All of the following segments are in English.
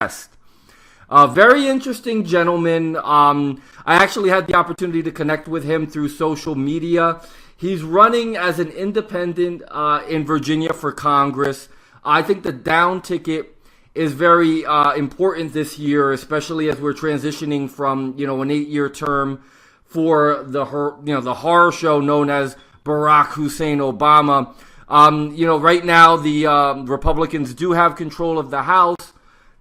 guest. Very interesting gentleman. I actually had the opportunity to connect with him through social media. He's running as an independent in Virginia for Congress. I think the down ticket is very important this year, especially as we're transitioning from an 8-year term for the horror show known as Barack Hussein Obama. Right now the Republicans do have control of the House.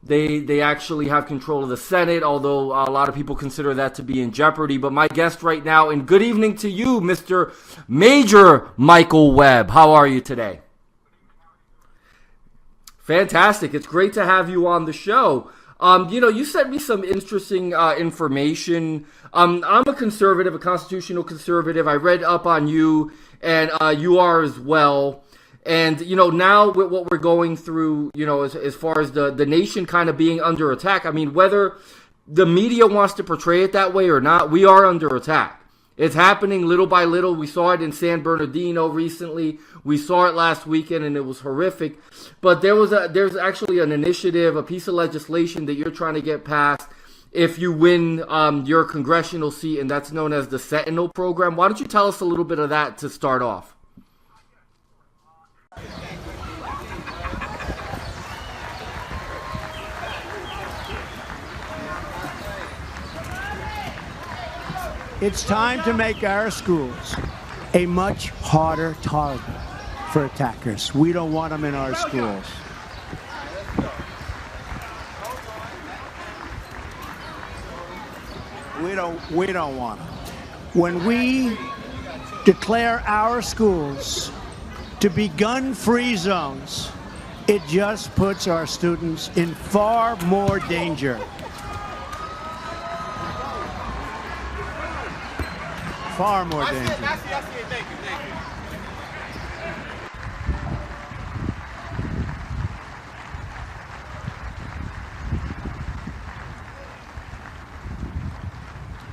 They actually have control of the Senate, although a lot of people consider that to be in jeopardy. But my guest right now, and good evening to you, Mr. Major Michael Webb. How are you today? Fantastic. It's great to have you on the show. You sent me some interesting information. I'm a conservative, a constitutional conservative. I read up on you, and you are as well. And, now with what we're going through, as far as the nation kind of being under attack, I mean, whether the media wants to portray it that way or not, we are under attack. It's happening little by little. We saw it in San Bernardino recently. We saw it last weekend, and it was horrific. But there's actually an initiative, a piece of legislation that you're trying to get passed if you win your congressional seat, and that's known as the Sentinel program. Why don't you tell us a little bit of that to start off? It's time to make our schools a much harder target for attackers. We don't want them in our schools. We don't want them. When we declare our schools to be gun-free zones, it just puts our students in far more danger. Far more danger. Thank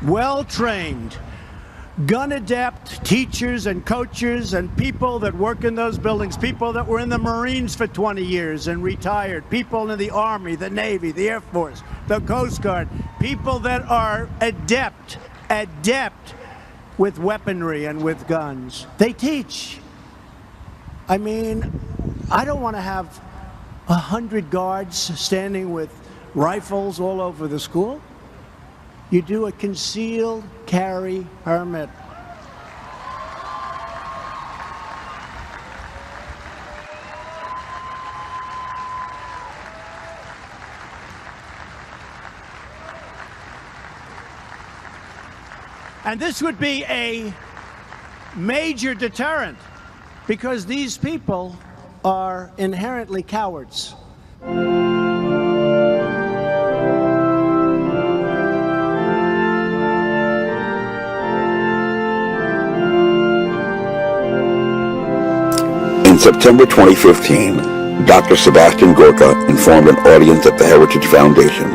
you. Well-trained, gun-adept teachers and coaches and people that work in those buildings, people that were in the Marines for 20 years and retired, people in the Army, the Navy, the Air Force, the Coast Guard, people that are adept with weaponry and with guns. They teach. I mean, I don't want to have 100 guards standing with rifles all over the school. You do a concealed carry permit. And this would be a major deterrent because these people are inherently cowards. In September 2015, Dr. Sebastian Gorka informed an audience at the Heritage Foundation,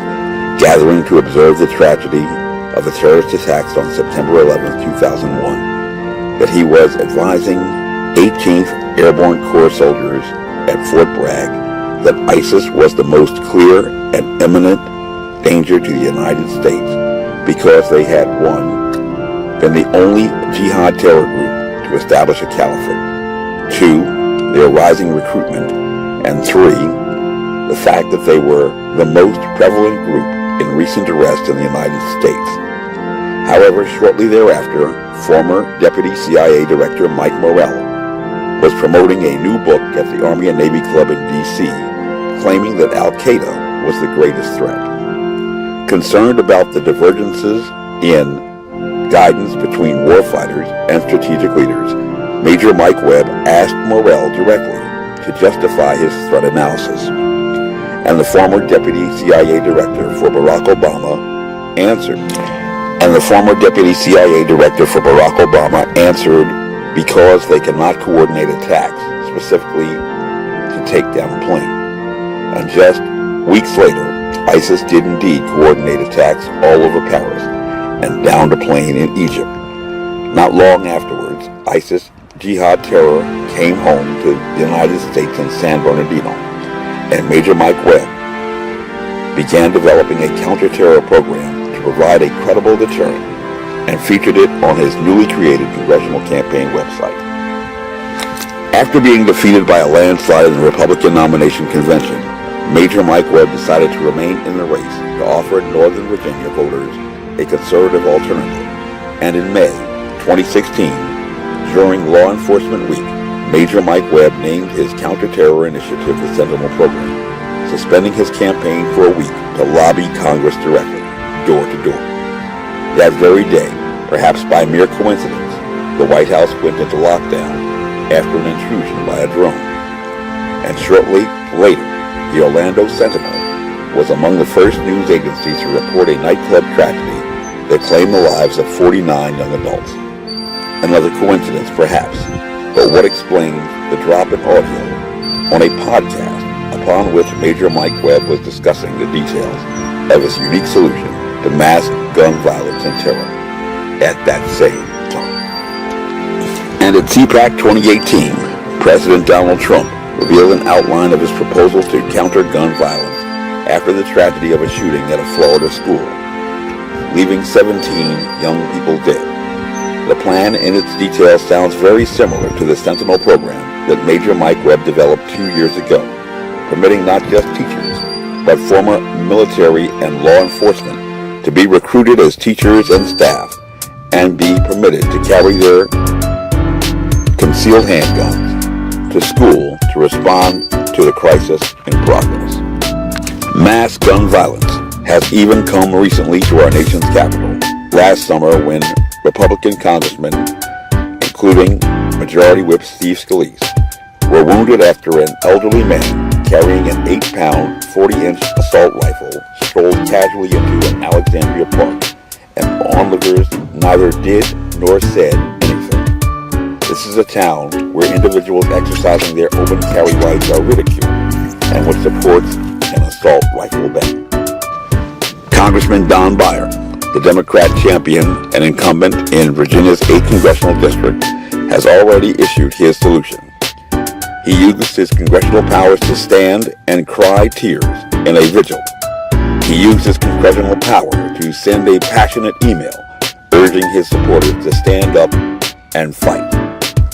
gathering to observe the tragedy of the terrorist attacks on September 11, 2001, that he was advising 18th Airborne Corps soldiers at Fort Bragg that ISIS was the most clear and imminent danger to the United States because they had, 1, been the only jihad terror group to establish a caliphate, 2, their rising recruitment, and 3, the fact that they were the most prevalent group in recent arrests in the United States. However, shortly thereafter, former Deputy CIA Director Mike Morrell was promoting a new book at the Army and Navy Club in D.C., claiming that Al-Qaeda was the greatest threat. Concerned about the divergences in guidance between warfighters and strategic leaders, Major Mike Webb asked Morrell directly to justify his threat analysis. And the former Deputy CIA Director for Barack Obama answered. Because they cannot coordinate attacks, specifically to take down a plane. And just weeks later, ISIS did indeed coordinate attacks all over Paris and downed a plane in Egypt. Not long afterwards, ISIS jihad terror came home to the United States in San Bernardino, and Major Mike Webb began developing a counter-terror program to provide a credible deterrent and featured it on his newly created congressional campaign website. After being defeated by a landslide in the Republican nomination convention, Major Mike Webb decided to remain in the race to offer Northern Virginia voters a conservative alternative. And in May 2016, during Law Enforcement Week, Major Mike Webb named his counter-terror initiative the Sentinel program, suspending his campaign for a week to lobby Congress directly, door to door. That very day, perhaps by mere coincidence, the White House went into lockdown after an intrusion by a drone. And shortly later, the Orlando Sentinel was among the first news agencies to report a nightclub tragedy that claimed the lives of 49 young adults. Another coincidence, perhaps, but what explains the drop in audio on a podcast upon which Major Mike Webb was discussing the details of his unique solution to mass gun violence and terror at that same time. And at CPAC 2018, President Donald Trump revealed an outline of his proposal to counter gun violence after the tragedy of a shooting at a Florida school, leaving 17 young people dead. The plan in its details sounds very similar to the Sentinel program that Major Mike Webb developed 2 years ago, permitting not just teachers, but former military and law enforcement to be recruited as teachers and staff and be permitted to carry their concealed handguns to school to respond to the crisis in progress. Mass gun violence has even come recently to our nation's capital. Last summer, when Republican congressmen, including Majority Whip Steve Scalise, were wounded after an elderly man carrying an 8-pound, 40-inch assault rifle strolled casually into an Alexandria park, and onlookers neither did nor said anything. This is a town where individuals exercising their open carry rights are ridiculed, and which supports an assault rifle ban. Congressman Don Beyer, the Democrat champion and incumbent in Virginia's 8th congressional district, has already issued his solution. He used his congressional powers to stand and cry tears in a vigil. He used his congressional power to send a passionate email urging his supporters to stand up and fight.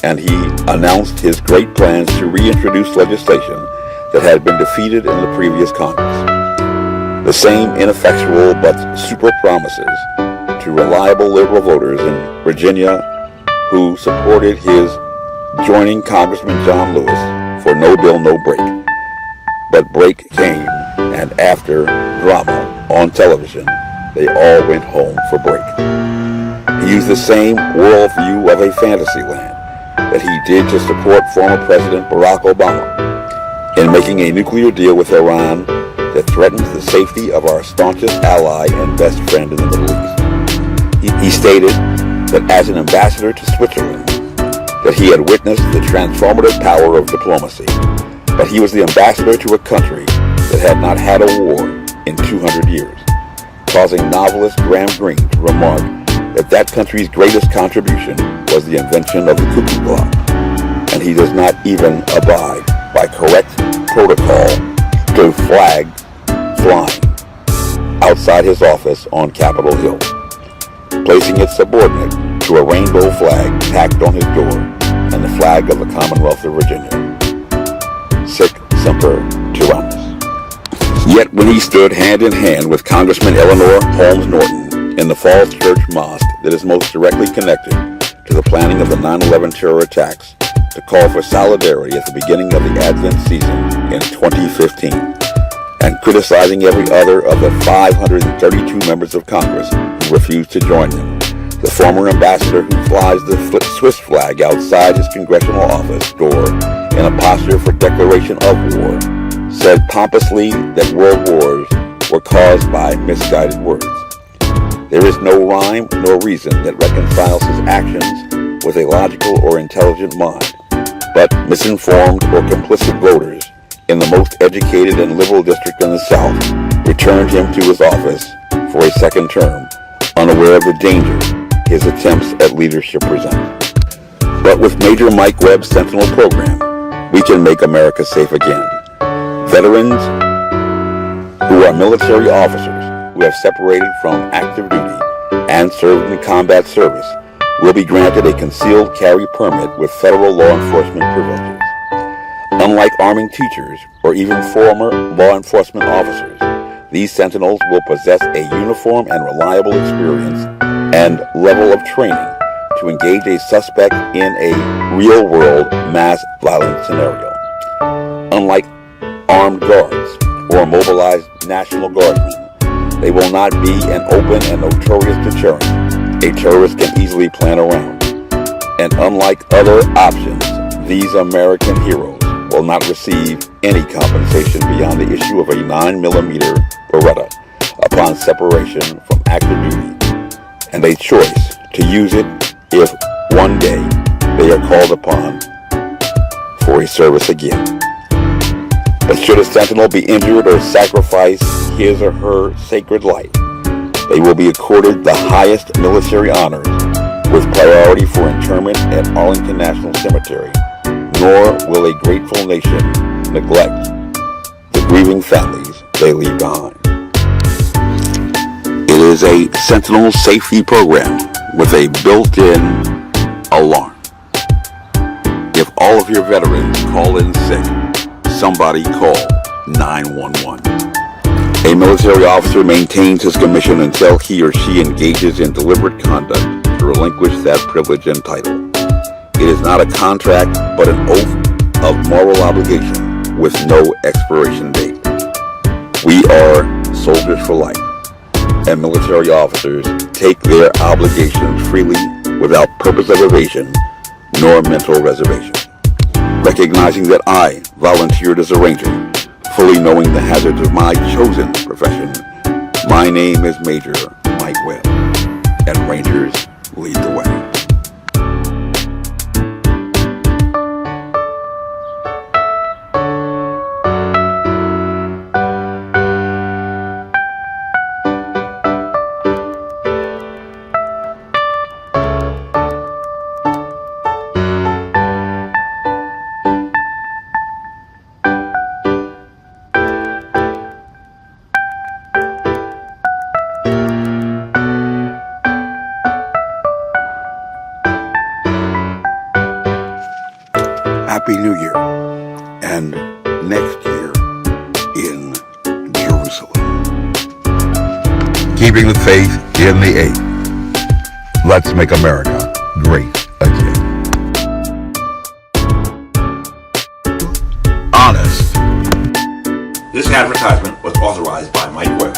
And he announced his great plans to reintroduce legislation that had been defeated in the previous Congress. The same ineffectual but super promises to reliable liberal voters in Virginia who supported his joining Congressman John Lewis for No Bill, No Break. But break came, and after drama on television, they all went home for break. He used the same worldview of a fantasy land that he did to support former President Barack Obama in making a nuclear deal with Iran that threatens the safety of our staunchest ally and best friend in the Middle East. He stated that as an ambassador to Switzerland, that he had witnessed the transformative power of diplomacy, but he was the ambassador to a country that had not had a war in 200 years, causing novelist Graham Greene to remark that that country's greatest contribution was the invention of the cuckoo clock, and he does not even abide by correct protocol to flag flying outside his office on Capitol Hill, placing it subordinate to a rainbow flag tacked on his door and the flag of the Commonwealth of Virginia. Sic semper tyrannis. Yet when he stood hand in hand with Congressman Eleanor Holmes Norton in the Falls Church Mosque that is most directly connected to the planning of the 9/11 terror attacks to call for solidarity at the beginning of the Advent season in 2015, and criticizing every other of the 532 members of Congress who refused to join him, the former ambassador who flies the Swiss flag outside his congressional office door in a posture for declaration of war, said pompously that world wars were caused by misguided words. There is no rhyme nor reason that reconciles his actions with a logical or intelligent mind, but misinformed or complicit voters in the most educated and liberal district in the South returned him to his office for a second term, unaware of the danger his attempts at leadership present. But with Major Mike Webb's Sentinel program, we can make America safe again. Veterans who are military officers who have separated from active duty and served in combat service will be granted a concealed carry permit with federal law enforcement privileges. Unlike arming teachers or even former law enforcement officers, these Sentinels will possess a uniform and reliable experience and level of training to engage a suspect in a real-world mass violence scenario. Unlike armed guards or mobilized National Guardsmen, they will not be an open and notorious deterrent a terrorist can easily plan around. And unlike other options, these American heroes will not receive any compensation beyond the issue of a 9mm Beretta upon separation from active duty, and a choice to use it if one day they are called upon for a service again. But should a Sentinel be injured or sacrifice his or her sacred life, they will be accorded the highest military honors with priority for interment at Arlington National Cemetery, nor will a grateful nation neglect the grieving families they leave behind. It is a Sentinel safety program with a built-in alarm. If all of your veterans call in sick, somebody call 911. A military officer maintains his commission until he or she engages in deliberate conduct to relinquish that privilege and title. It is not a contract, but an oath of moral obligation with no expiration date. We are soldiers for life, and military officers take their obligations freely without purpose of evasion nor mental reservation. Recognizing that I volunteered as a ranger, fully knowing the hazards of my chosen profession, my name is Major Mike Webb, and Rangers lead the way. Happy New Year, and next year in Jerusalem. Keeping the faith in the eighth. Let's make America great again. Honest. This advertisement was authorized by Mike Webb.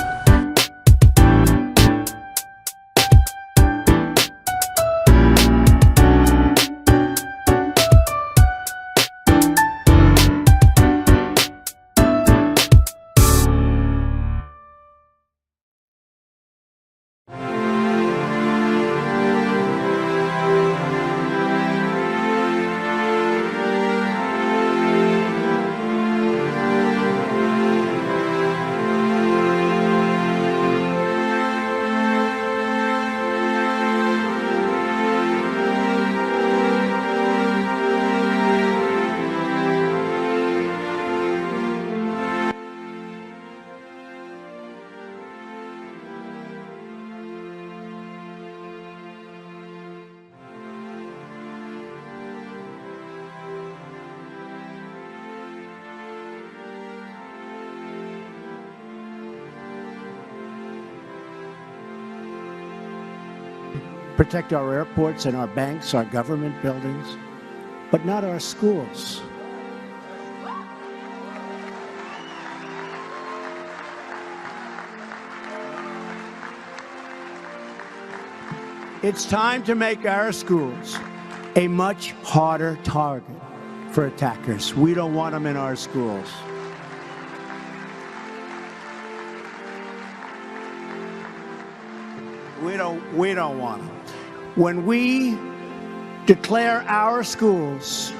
Protect our airports and our banks, our government buildings, but not our schools. It's time to make our schools a much harder target for attackers. We don't want them in our schools. We don't want them. When we declare our schools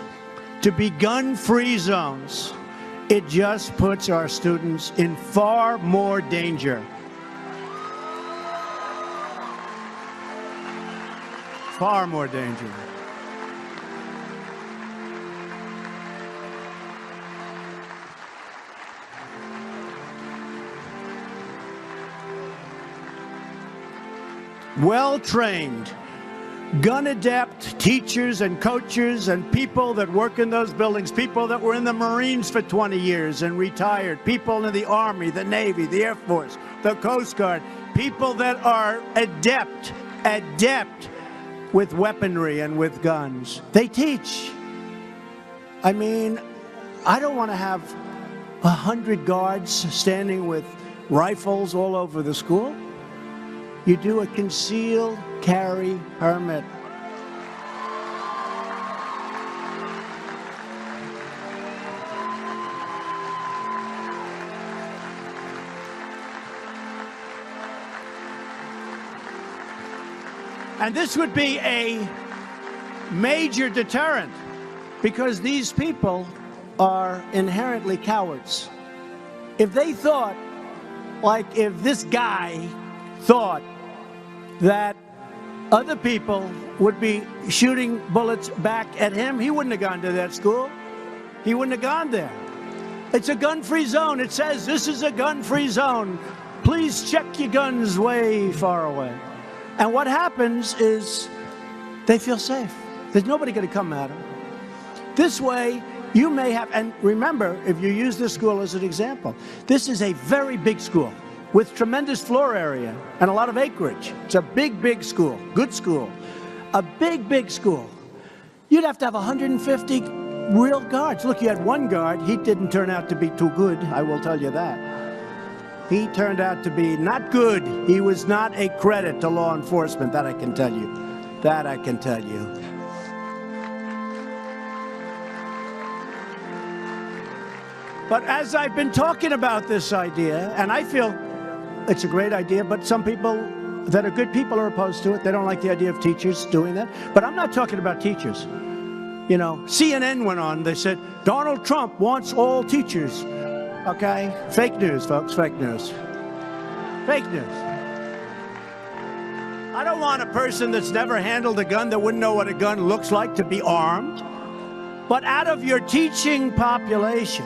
to be gun-free zones, it just puts our students in far more danger. Far more danger. well-trained, gun-adept teachers and coaches and people that work in those buildings, people that were in the Marines for 20 years and retired, people in the Army, the Navy, the Air Force, the Coast Guard, people that are adept with weaponry and with guns. They teach. I mean, I don't want to have 100 guards standing with rifles all over the school. You do a concealed carry permit. And this would be a major deterrent, because these people are inherently cowards. If they thought, like if this guy thought that other people would be shooting bullets back at him, he wouldn't have gone to that school. He wouldn't have gone there. It's a gun-free zone. It says this is a gun-free zone. Please check your guns way far away. And what happens is they feel safe. There's nobody going to come at them. This way, you may have, and remember, if you use this school as an example, this is a very big school with tremendous floor area and a lot of acreage. It's a big, big school, good school, a big, big school. You'd have to have 150 real guards. Look, you had one guard. He didn't turn out to be too good, I will tell you that. He turned out to be not good. He was not a credit to law enforcement, that I can tell you. That I can tell you. But as I've been talking about this idea, and I feel it's a great idea, but some people that are good people are opposed to it. They don't like the idea of teachers doing that. But I'm not talking about teachers. You know, CNN went on, they said, Donald Trump wants all teachers. Okay? Fake news, folks, fake news. Fake news. I don't want a person that's never handled a gun, that wouldn't know what a gun looks like, to be armed. But out of your teaching population,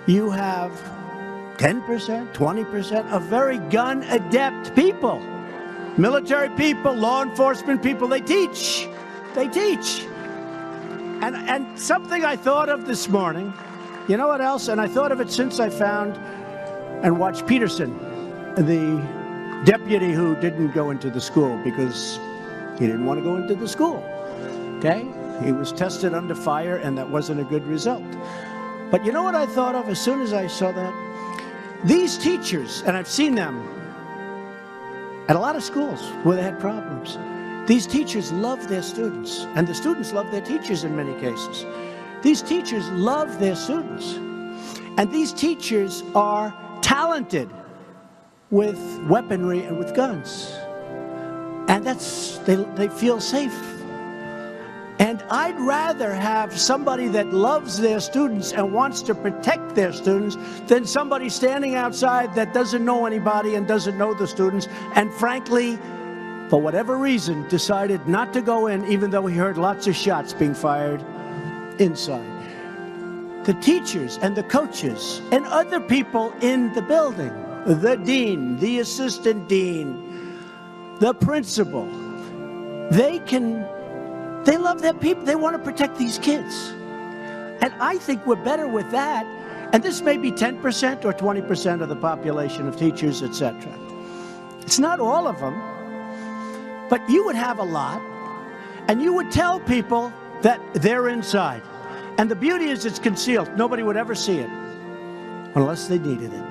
you have 10%, 20% of very gun-adept people. Military people, law enforcement people, they teach. They teach. And something I thought of this morning, you know what else? And I thought of it since I found and watched Peterson, the deputy who didn't go into the school because he didn't want to go into the school, okay? He was tested under fire, and that wasn't a good result. But you know what I thought of as soon as I saw that? These teachers, and I've seen them at a lot of schools where they had problems, these teachers love their students, and the students love their teachers in many cases. These teachers love their students, and these teachers are talented with weaponry and with guns. And they feel safe. And I'd rather have somebody that loves their students and wants to protect their students than somebody standing outside that doesn't know anybody and doesn't know the students, and frankly, for whatever reason, decided not to go in, even though he heard lots of shots being fired inside. The teachers and the coaches and other people in the building, the dean, the assistant dean, the principal, they love their people. They want to protect these kids. And I think we're better with that. And this may be 10% or 20% of the population of teachers, etc. It's not all of them. But you would have a lot, and you would tell people that they're inside. And the beauty is it's concealed. Nobody would ever see it unless they needed it.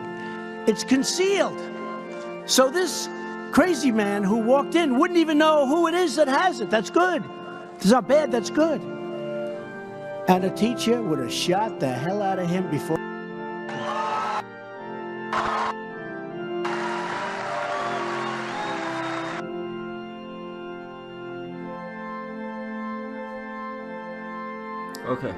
It's concealed. So this crazy man who walked in wouldn't even know who it is that has it. That's good. It's not bad, that's good. And a teacher would have shot the hell out of him before. Okay.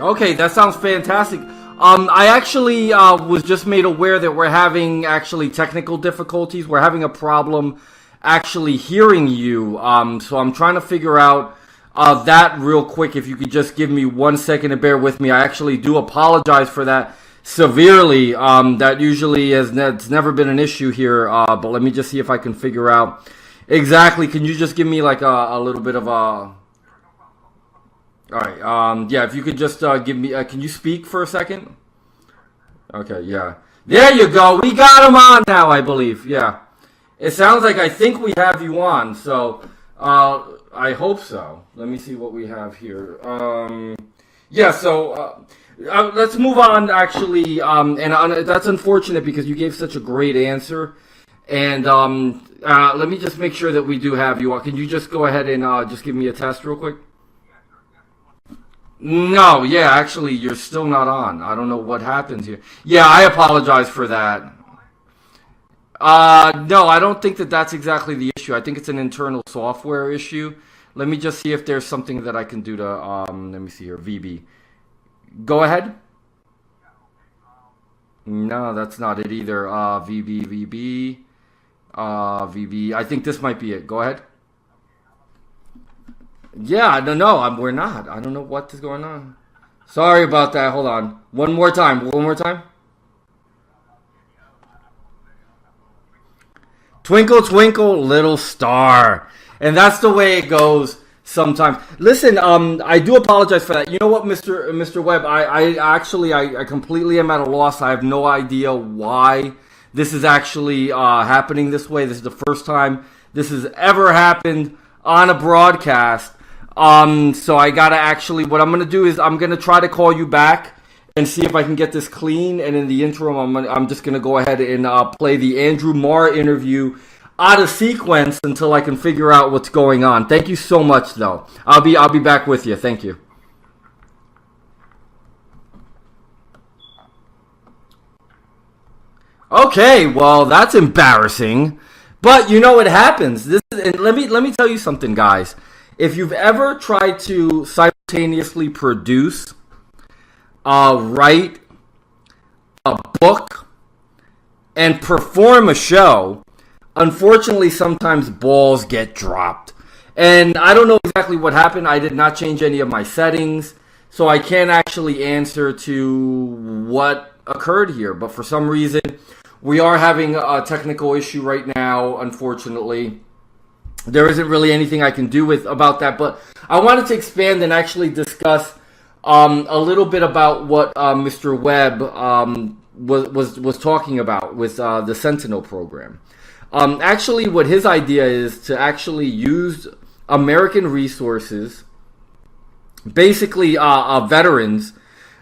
Okay, that sounds fantastic. I actually was just made aware that we're having technical difficulties. We're having a problem actually hearing you. So I'm trying to figure out that real quick. If you could just give me 1 second to bear with me. I actually do apologize for that severely. That usually it's never been an issue here. But let me just see if I can figure out exactly. Can you just give me like a little bit of a... All right. Yeah, if you could just give me... can you speak for a second? Okay, yeah. There you go. We got him on now, I believe. Yeah. It sounds like I think we have you on, so I hope so. Let me see what we have here. Yeah, so let's move on, actually. And that's unfortunate because you gave such a great answer. And let me just make sure that we do have you on. Can you just go ahead and just give me a test real quick? No, yeah, actually, you're still not on. I don't know what happened here. Yeah, I apologize for that. No, I don't think that that's exactly the issue. I think it's an internal software issue. Let me just see if there's something that I can do to, let me see here, VB. Go ahead. No, that's not it either. VB. I think this might be it. Go ahead. Yeah, no, we're not. I don't know what is going on. Sorry about that. Hold on. One more time. Twinkle, twinkle, little star. And that's the way it goes sometimes. Listen, I do apologize for that. You know what, Mr. Webb? I completely am at a loss. I have no idea why this is actually happening this way. This is the first time this has ever happened on a broadcast. So I gotta actually, what I'm gonna do is I'm gonna try to call you back and see if I can get this clean. And in the interim, I'm just gonna go ahead and play the Andrew Marr interview out of sequence until I can figure out what's going on. Thank you so much, though. I'll be back with you. Thank you. Okay, well, that's embarrassing, but you know it happens. And let me tell you something, guys. If you've ever tried to simultaneously produce, write a book, and perform a show, unfortunately, sometimes balls get dropped. And I don't know exactly what happened. I did not change any of my settings, so I can't actually answer to what occurred here. But for some reason, we are having a technical issue right now, unfortunately. There isn't really anything I can do about that, but I wanted to expand and actually discuss a little bit about what Mr. Webb was talking about with the Sentinel program. Actually, what his idea is to actually use American resources, basically veterans,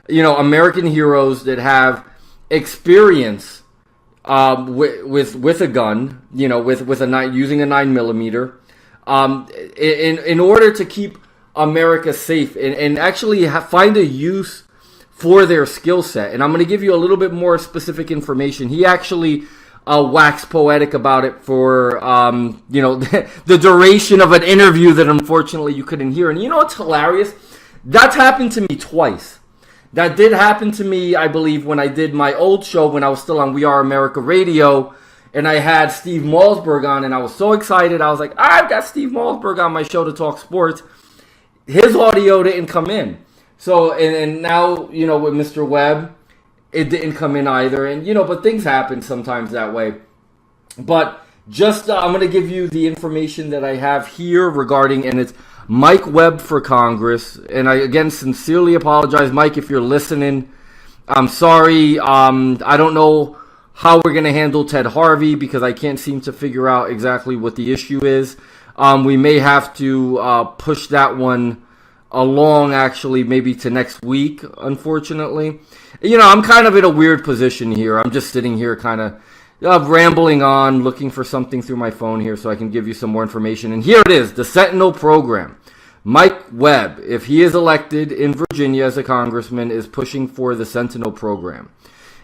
American heroes that have experience with a gun, with using a 9mm, in order to keep America safe and actually find a use for their skill set. And I'm going to give you a little bit more specific information. He actually waxed poetic about it for the duration of an interview that unfortunately you couldn't hear. And you know what's hilarious? That's happened to me twice. That did happen to me, I believe, when I did my old show when I was still on We Are America Radio, and I had Steve Malzberg on, and I was so excited. I was like, I've got Steve Malzberg on my show to talk sports. His audio didn't come in. So, and now, with Mr. Webb, it didn't come in either. And, but things happen sometimes that way. But just, I'm going to give you the information that I have here regarding, and it's Mike Webb for Congress. And I, again, sincerely apologize, Mike, if you're listening. I'm sorry. I don't know how we're going to handle Ted Harvey because I can't seem to figure out exactly what the issue is. We may have to push that one along, actually, maybe to next week, unfortunately. I'm kind of in a weird position here. I'm just sitting here kind of rambling on, looking for something through my phone here so I can give you some more information. And here it is, the Sentinel program. Mike Webb, if he is elected in Virginia as a congressman, is pushing for the Sentinel program.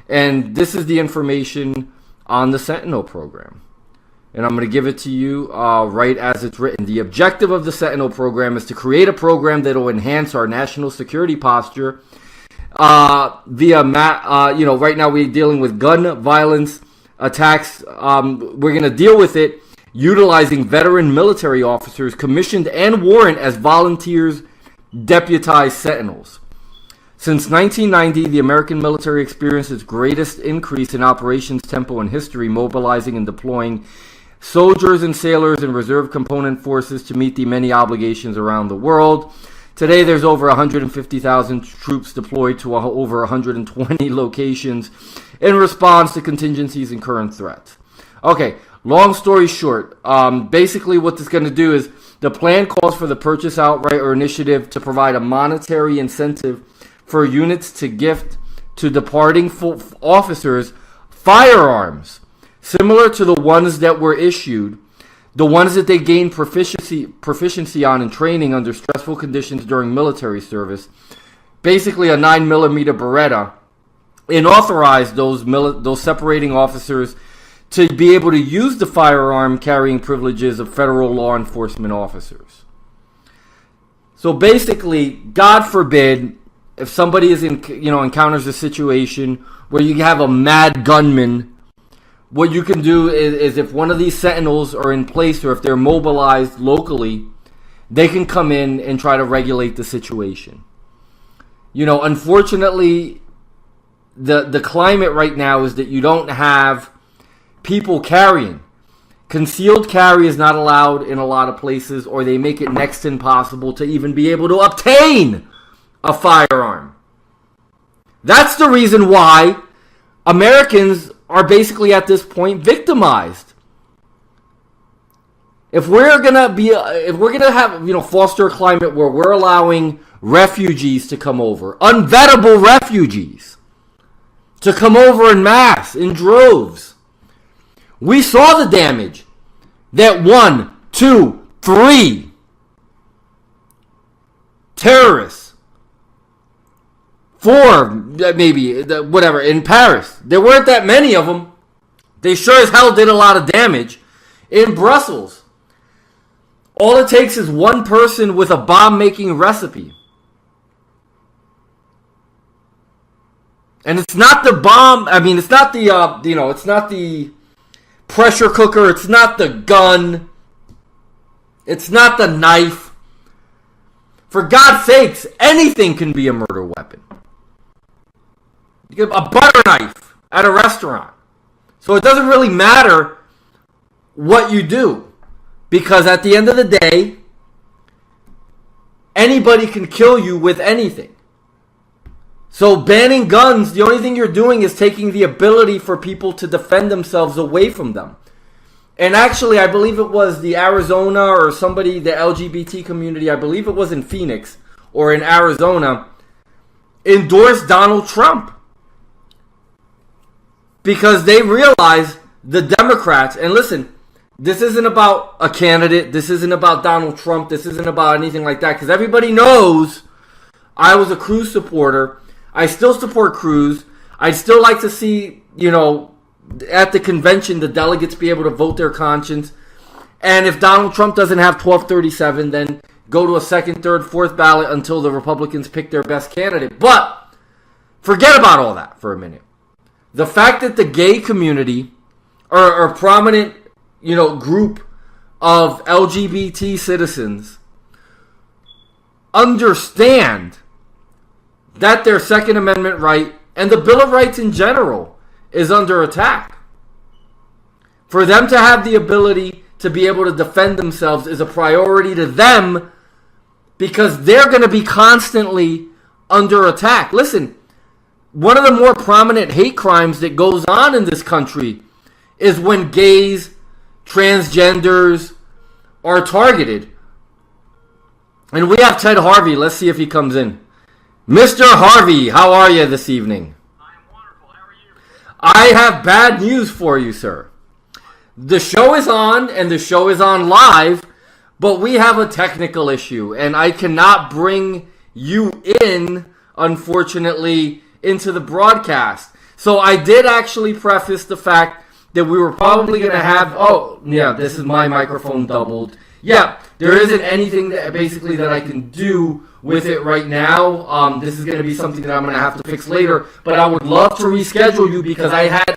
And this is the information on the Sentinel program. And I'm going to give it to you right as it's written. The objective of the Sentinel program is to create a program that will enhance our national security posture via, right now we're dealing with gun violence attacks. We're going to deal with it utilizing veteran military officers commissioned and warrant as volunteers, deputized Sentinels. Since 1990, the American military experienced its greatest increase in operations tempo in history, mobilizing and deploying soldiers and sailors and reserve component forces to meet the many obligations around the world. Today, there's over 150,000 troops deployed to over 120 locations in response to contingencies and current threats. Okay, long story short, basically what this is going to do is the plan calls for the purchase outright or initiative to provide a monetary incentive for units to gift to departing officers firearms, similar to the ones that were issued, the ones that they gained proficiency on in training under stressful conditions during military service, basically a 9mm Beretta, and authorize those separating officers to be able to use the firearm carrying privileges of federal law enforcement officers. So basically, God forbid, if somebody encounters a situation where you have a mad gunman, what you can do is if one of these Sentinels are in place or if they're mobilized locally, they can come in and try to regulate the situation. Unfortunately, the climate right now is that you don't have people carrying. Concealed carry is not allowed in a lot of places, or they make it next to impossible to even be able to obtain a firearm. That's the reason why Americans are basically at this point victimized. If we're gonna have foster a climate where we're allowing refugees to come over, unvettable refugees, to come over in mass, in droves. We saw the damage that 1, 2, 3 terrorists, 4 maybe, whatever, in Paris. There weren't that many of them. They sure as hell did a lot of damage in Brussels. All it takes is one person with a bomb-making recipe. And it's not the bomb, it's not the, it's not the pressure cooker, it's not the gun, it's not the knife. For God's sakes, anything can be a murder weapon. You get a butter knife at a restaurant. So it doesn't really matter what you do, because at the end of the day, anybody can kill you with anything. So banning guns, the only thing you're doing is taking the ability for people to defend themselves away from them. And actually, I believe it was the Arizona or somebody, the LGBT community, I believe it was in Phoenix or in Arizona, endorsed Donald Trump. Because they realize the Democrats, and listen, this isn't about a candidate, this isn't about Donald Trump, this isn't about anything like that, because everybody knows I was a Cruz supporter. I still support Cruz. I'd still like to see, at the convention, the delegates be able to vote their conscience. And if Donald Trump doesn't have 1237, then go to a second, third, fourth ballot until the Republicans pick their best candidate. But forget about all that for a minute. The fact that the gay community or a prominent, group of LGBT citizens understand that their Second Amendment right and the Bill of Rights in general is under attack. For them to have the ability to be able to defend themselves is a priority to them, because they're going to be constantly under attack. Listen, one of the more prominent hate crimes that goes on in this country is when gays, transgenders are targeted. And we have Ted Harvey. Let's see if he comes in. Mr. Harvey, how are you this evening? I am wonderful. How are you? I have bad news for you, sir. The show is on, and the show is on live, but we have a technical issue, and I cannot bring you in, unfortunately, into the broadcast. So I did actually preface the fact that we were probably going to have... Oh, yeah, this is my microphone doubled. Yeah, there isn't anything that I can do with it right now. This is going to be something that I'm going to have to fix later. But I would love to reschedule you, because I had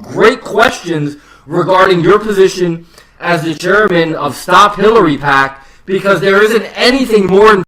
great questions regarding your position as the chairman of Stop Hillary PAC, because there isn't anything more